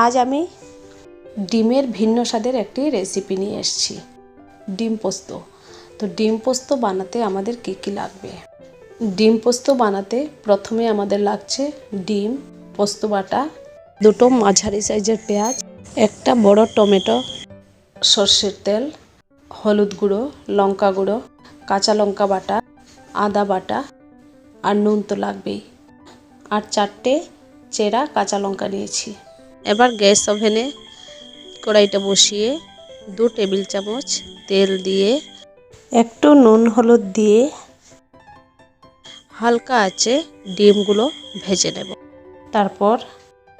আজ আমি ডিমের ভিন্ন স্বাদের একটি রেসিপি নিয়ে এসেছি, ডিম পোস্ত। তো ডিম পোস্ত বানাতে আমাদের কী কী লাগবে? ডিম পোস্ত বানাতে প্রথমে আমাদের লাগছে ডিম, পোস্ত বাটা, দুটো মাঝারি সাইজের পেঁয়াজ, একটা বড় টমেটো, সর্ষের তেল, হলুদ গুঁড়ো, লঙ্কা গুঁড়ো, কাঁচা লঙ্কা বাটা, আদা বাটা আর নুন তো লাগবেই, আর 4টে চেরা কাঁচা লঙ্কা নিয়েছি। এবার গ্যাস ওভেনে কড়াইটা বসিয়ে 2 টেবিল চামচ তেল দিয়ে একটু নুন হলুদ দিয়ে হালকা আঁচে ডিমগুলো ভেজে নেব। তারপর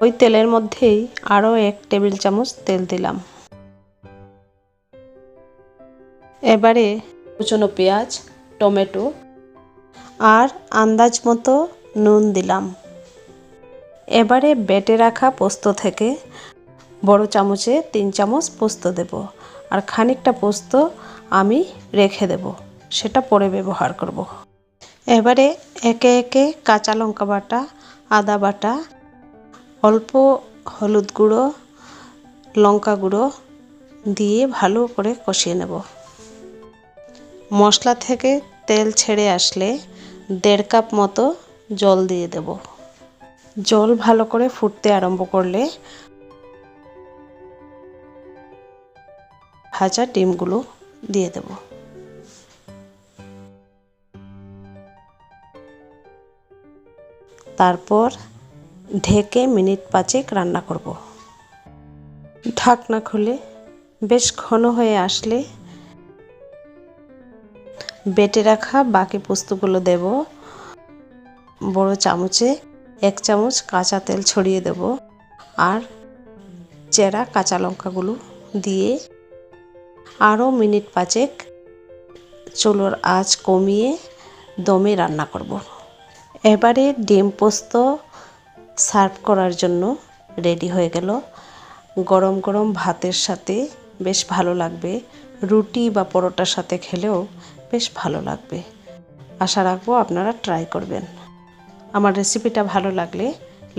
ওই তেলের মধ্যেই আরও 1 টেবিল চামচ তেল দিলাম। এবারে কুচনো পেঁয়াজ, টমেটো আর আন্দাজ মতো নুন দিলাম। এবারে বেটে রাখা পোস্ত থেকে বড় চামচে 3 চামচ পোস্ত দেব, আর খানিকটা পোস্ত আমি রেখে দেব, সেটা পরে ব্যবহার করব। এবারে একে একে কাঁচা লঙ্কা বাটা, আদা বাটা, অল্প হলুদ গুঁড়ো, লঙ্কা গুঁড়ো দিয়ে ভালো করে কষিয়ে নেব। মশলা থেকে তেল ছেড়ে আসলে 1.5 কাপ মতো জল দিয়ে দেব। জল ভালো করে ফুটতে আরম্ভ করলে ভাজা ডিমগুলো দিয়ে দেব। তারপর ঢেকে মিনিট 5 রান্না করব। ঢাকনা খুলে বেশ ঘন হয়ে আসলে বেটে রাখা বাকি পোস্তগুলো দেব। বড় চামচে 1 চামচ কাঁচা তেল ছড়িয়ে দেব, আর চেরা কাঁচা লঙ্কাগুলো দিয়ে আরও মিনিট 5 চুলোর আঁচ কমিয়ে দমে রান্না করব। এবারে ডিম পোস্ত সার্ভ করার জন্য রেডি হয়ে গেল। গরম গরম ভাতের সাথে বেশ ভালো লাগবে, রুটি বা পরোটার সাথে খেলেও বেশ ভালো লাগবে। আশা রাখবো আপনারা ট্রাই করবেন। আমার রেসিপিটা ভালো লাগলে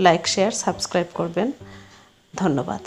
লাইক, শেয়ার, সাবস্ক্রাইব করবেন। ধন্যবাদ।